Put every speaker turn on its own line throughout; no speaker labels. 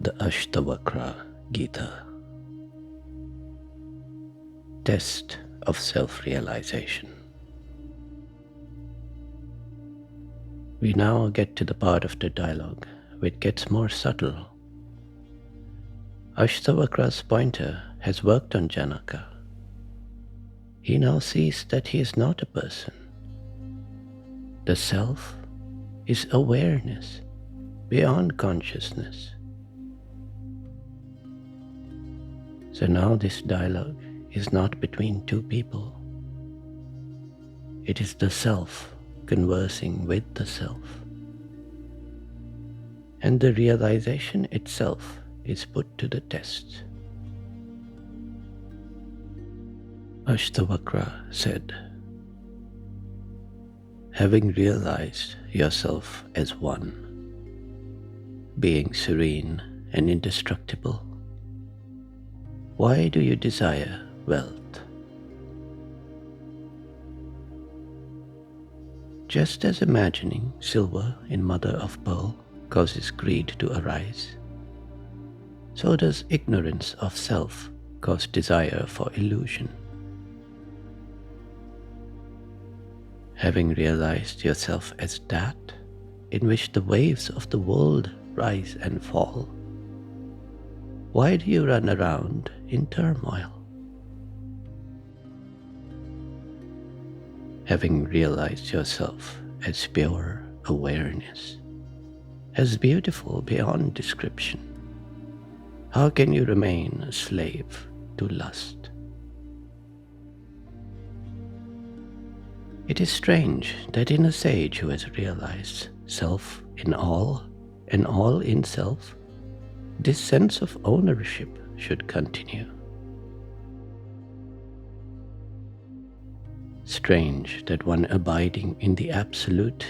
The Ashtavakra Gita. Test of self-realization. We now get to the part of the dialogue which gets more subtle. Ashtavakra's pointer has worked on Janaka. He now sees that he is not a person. The self is awareness beyond consciousness. So now this dialogue is not between two people. It is the self conversing with the self. And the realization itself is put to the test. Ashtavakra said, having realized yourself as one, being serene and indestructible, why do you desire wealth? Just as imagining silver in mother of pearl causes greed to arise, so does ignorance of self cause desire for illusion. Having realized yourself as that in which the waves of the world rise and fall, why do you run around in turmoil? Having realized yourself as pure awareness, as beautiful beyond description, how can you remain a slave to lust? It is strange that in a sage who has realized self in all and all in self, this sense of ownership should continue. Strange that one abiding in the absolute,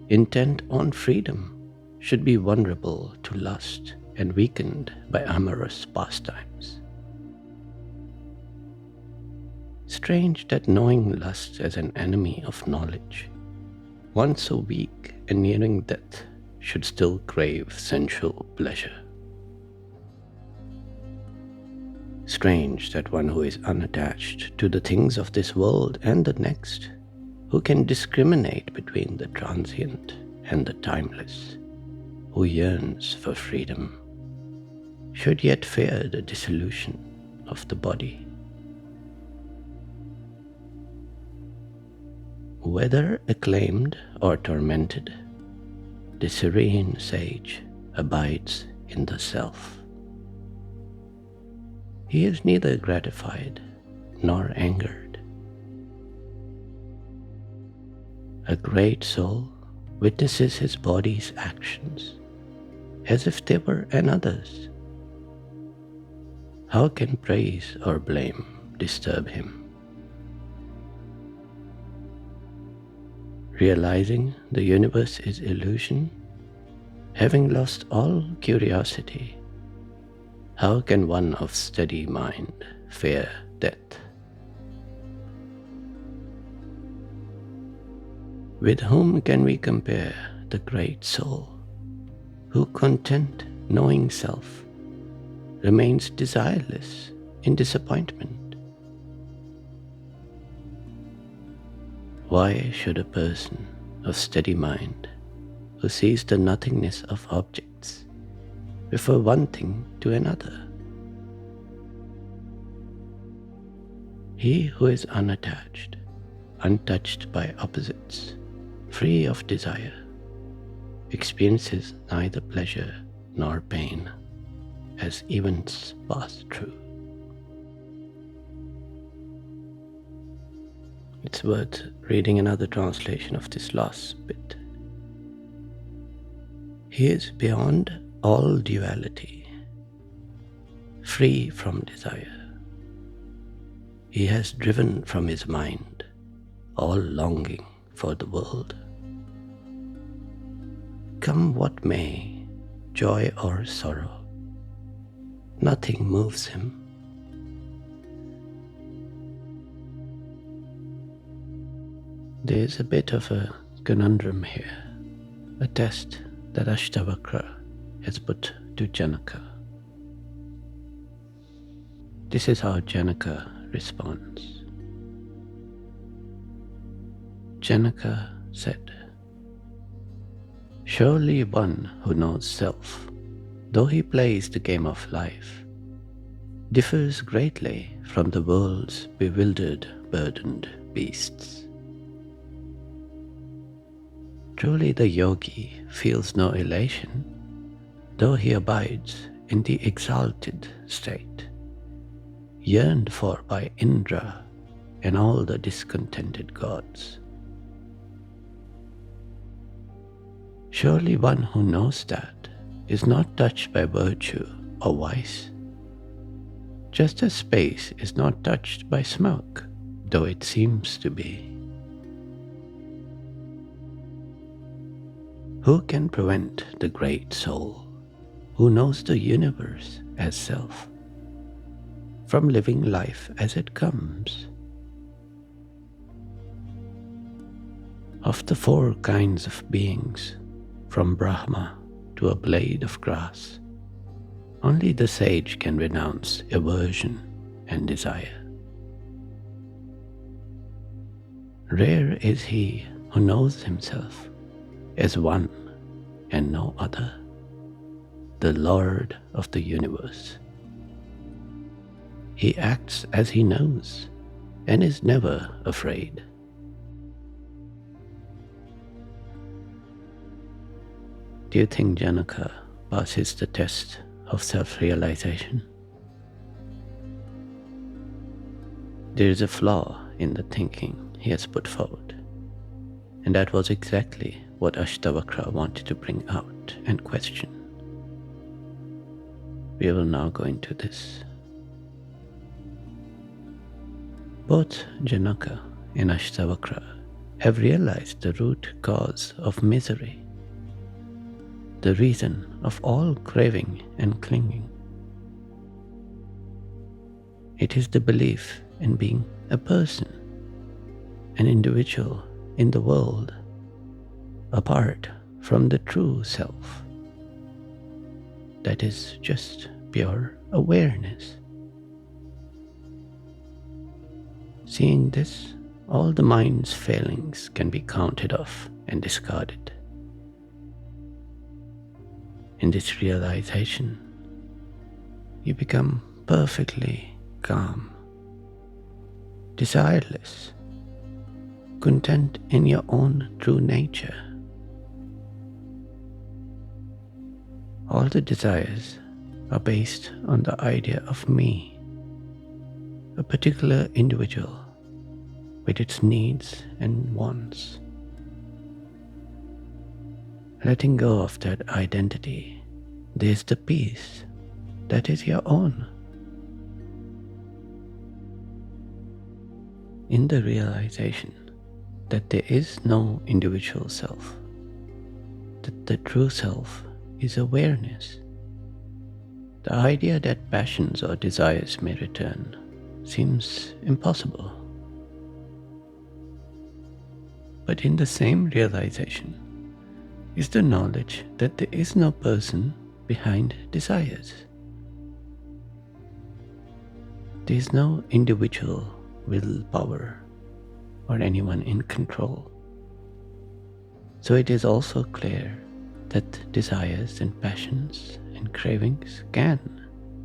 intent on freedom, should be vulnerable to lust and weakened by amorous pastimes. Strange that knowing lust as an enemy of knowledge, one so weak and nearing death should still crave sensual pleasure. Strange that one who is unattached to the things of this world and the next, who can discriminate between the transient and the timeless, who yearns for freedom, should yet fear the dissolution of the body. Whether acclaimed or tormented, the serene sage abides in the self. He is neither gratified nor angered. A great soul witnesses his body's actions as if they were another's. How can praise or blame disturb him? Realizing the universe is illusion, having lost all curiosity, how can one of steady mind fear death? With whom can we compare the great soul, who content knowing self, remains desireless in disappointment? Why should a person of steady mind, who sees the nothingness of objects, prefer one thing to another? He who is unattached, untouched by opposites, free of desire, experiences neither pleasure nor pain as events pass through. It's worth reading another translation of this last bit. He is beyond all duality, free from desire. He has driven from his mind all longing for the world. Come what may, joy or sorrow, nothing moves him. There is a bit of a conundrum here, a test that Ashtavakra has put to Janaka. This is how Janaka responds. Janaka said, "Surely one who knows self, though he plays the game of life, differs greatly from the world's bewildered, burdened beasts. Truly the yogi feels no elation, though he abides in the exalted state, yearned for by Indra and all the discontented gods. Surely one who knows that is not touched by virtue or vice, just as space is not touched by smoke, though it seems to be. Who can prevent the great soul, who knows the universe as self, from living life as it comes? Of the four kinds of beings, from Brahma to a blade of grass, only the sage can renounce aversion and desire. Rare is he who knows himself as one and no other, the Lord of the universe. He acts as he knows and is never afraid. Do you think Janaka passes the test of self-realization? There is a flaw in the thinking he has put forward, and that was exactly what Ashtavakra wanted to bring out and question. We will now go into this. Both Janaka and Ashtavakra have realized the root cause of misery, the reason of all craving and clinging. It is the belief in being a person, an individual in the world, apart from the true self. That is just pure awareness. Seeing this, all the mind's failings can be counted off and discarded. In this realization, you become perfectly calm, desireless, content in your own true nature. All the desires are based on the idea of me, a particular individual with its needs and wants. Letting go of that identity, there's the peace that is your own. In the realization that there is no individual self, that the true self is awareness, the idea that passions or desires may return seems impossible. But in the same realization is the knowledge that there is no person behind desires. There is no individual willpower or anyone in control. So it is also clear that desires and passions and cravings can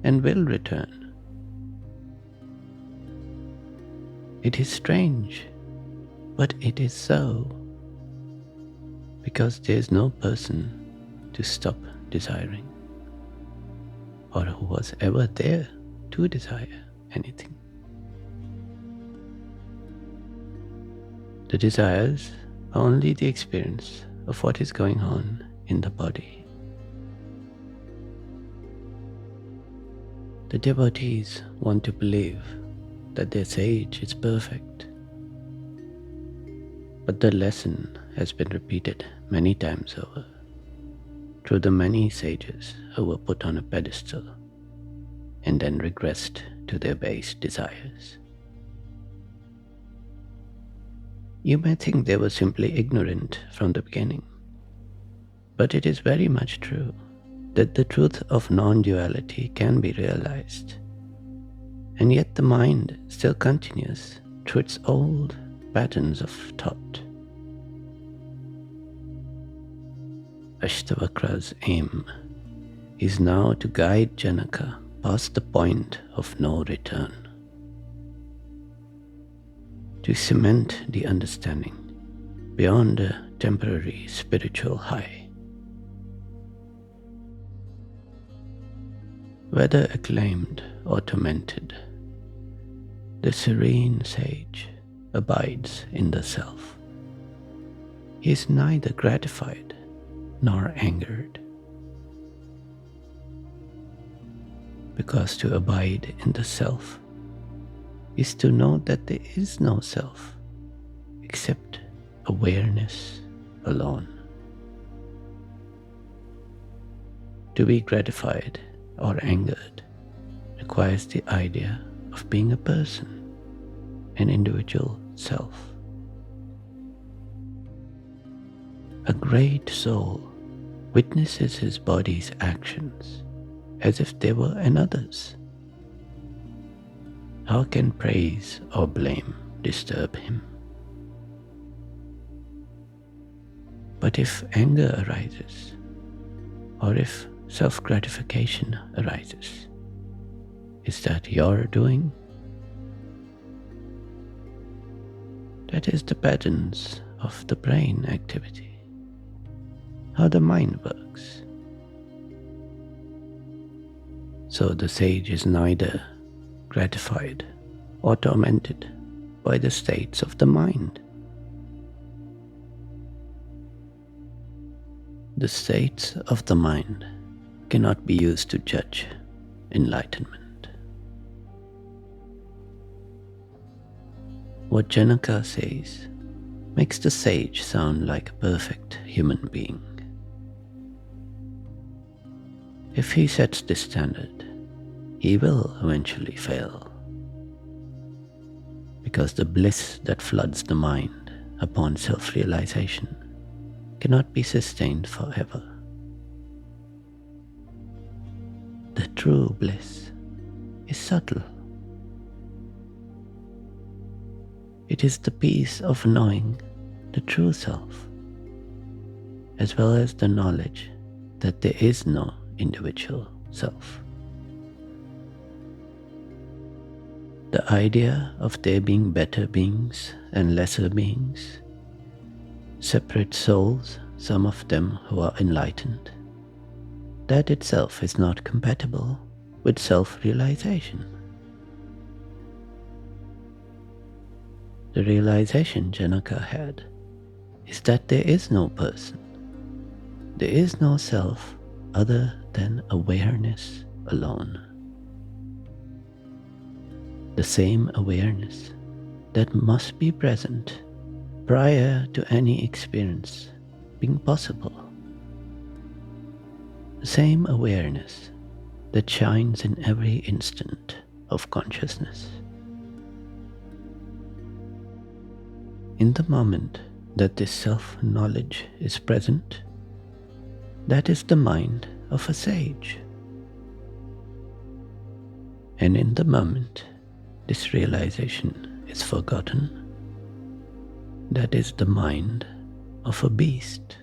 and will return. It is strange, but it is so, because there is no person to stop desiring, or who was ever there to desire anything. The desires are only the experience of what is going on in the body. The devotees want to believe that their sage is perfect, but the lesson has been repeated many times over through the many sages who were put on a pedestal and then regressed to their base desires. You may think they were simply ignorant from the beginning, but it is very much true. that the truth of non-duality can be realized, and yet the mind still continues through its old patterns of thought. Ashtavakra's aim is now to guide Janaka past the point of no return, to cement the understanding beyond a temporary spiritual high. Whether acclaimed or tormented, the serene sage abides in the self. He is neither gratified nor angered, because to abide in the self is to know that there is no self except awareness alone. To be gratified or angered requires the idea of being a person, an individual self. A great soul witnesses his body's actions as if they were another's. How can praise or blame disturb him? But if anger arises, or if self-gratification arises, is that your doing? That is the patterns of the brain activity, how the mind works. So the sage is neither gratified or tormented by the states of the mind. The states of the mind cannot be used to judge enlightenment. What Janaka says makes the sage sound like a perfect human being. If he sets this standard, he will eventually fail, because the bliss that floods the mind upon self-realization cannot be sustained forever. The true bliss is subtle. It is the peace of knowing the true self, as well as the knowledge that there is no individual self. The idea of there being better beings and lesser beings, separate souls, some of them who are enlightened, that itself is not compatible with self-realization. The realization Janaka had is that there is no person, there is no self other than awareness alone. The same awareness that must be present prior to any experience being possible. The same awareness that shines in every instant of consciousness. In the moment that this self-knowledge is present, that is the mind of a sage. And in the moment this realization is forgotten, that is the mind of a beast.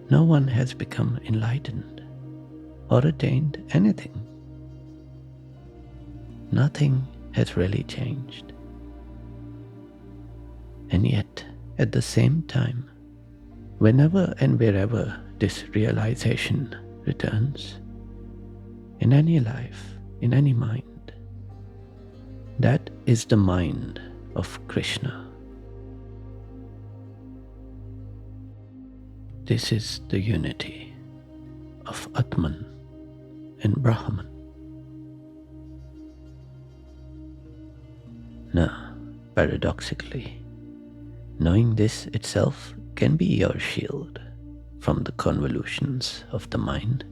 No one has become enlightened or attained anything. Nothing has really changed. And yet, at the same time, whenever and wherever this realization returns, in any life, in any mind, that is the mind of Krishna. This is the unity of Atman and Brahman. Now, paradoxically, knowing this itself can be your shield from the convolutions of the mind.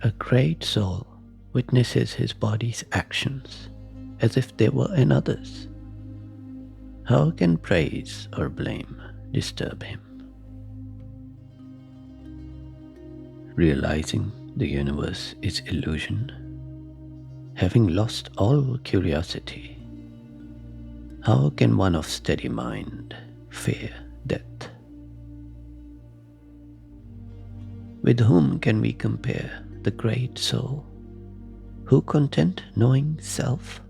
A great soul witnesses his body's actions as if they were another's. How can praise or blame disturb him. Realizing the universe is illusion, having lost all curiosity, how can one of steady mind fear death? With whom can we compare the great soul, who, content knowing self,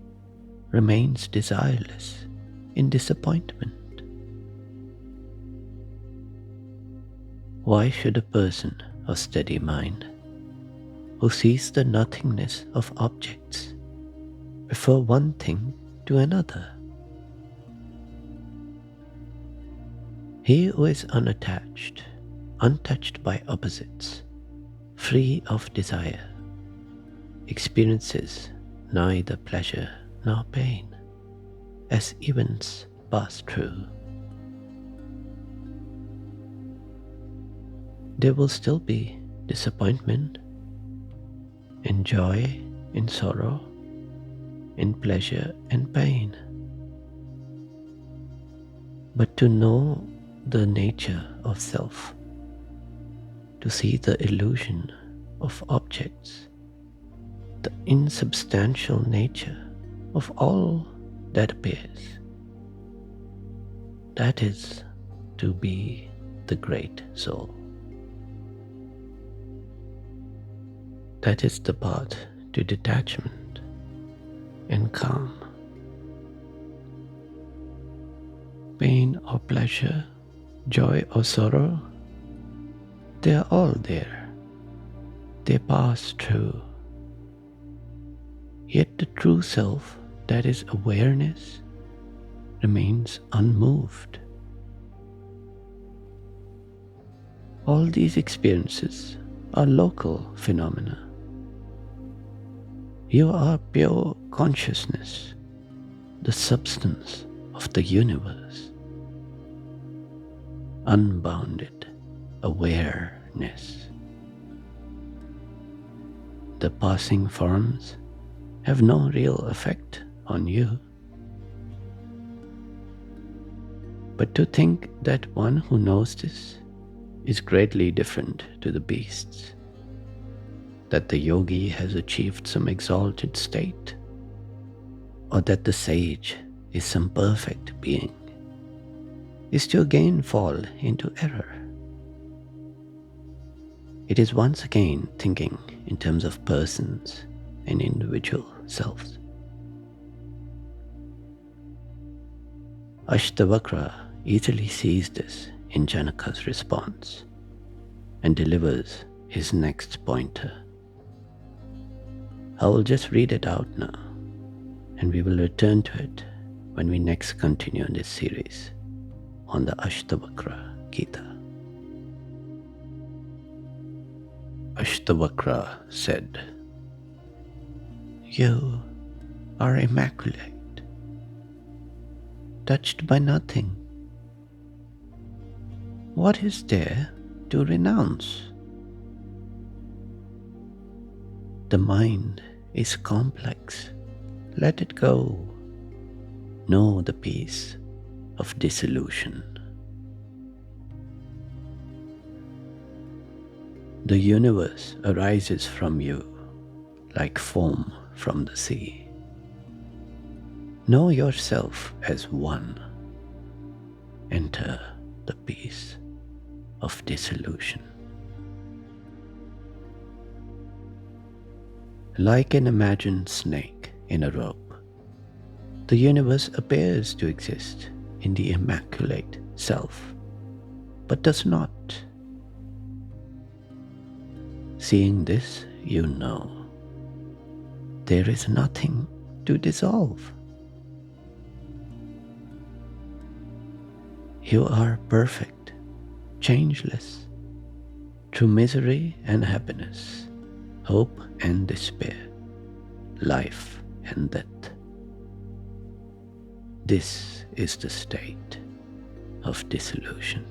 remains desireless in disappointment? Why should a person of steady mind, who sees the nothingness of objects, prefer one thing to another? He who is unattached, untouched by opposites, free of desire, experiences neither pleasure nor pain as events pass through. There will still be disappointment, in joy, in sorrow, in pleasure and pain. But to know the nature of self, to see the illusion of objects, the insubstantial nature of all that appears, that is to be the great soul. That is the path to detachment and calm. Pain or pleasure, joy or sorrow, they are all there. They pass through. Yet the true self, that is awareness, remains unmoved. All these experiences are local phenomena. You are pure consciousness, the substance of the universe, unbounded awareness. The passing forms have no real effect on you. But to think that one who knows this is greatly different to the beasts, that the yogi has achieved some exalted state, or that the sage is some perfect being, is to again fall into error. It is once again thinking in terms of persons and individual selves. Ashtavakra easily sees this in Janaka's response and delivers his next pointer. I will just read it out now, and we will return to it when we next continue this series on the Ashtavakra Gita. Ashtavakra said, "You are immaculate, touched by nothing. What is there to renounce? The mind is complex. Let it go. Know the peace of dissolution. The universe arises from you like foam from the sea. Know yourself as one. Enter the peace of dissolution." Like an imagined snake in a rope, the universe appears to exist in the immaculate self, but does not. Seeing this, you know there is nothing to dissolve. You are perfect, changeless, through misery and happiness, hope and despair, life and death. This is the state of dissolution.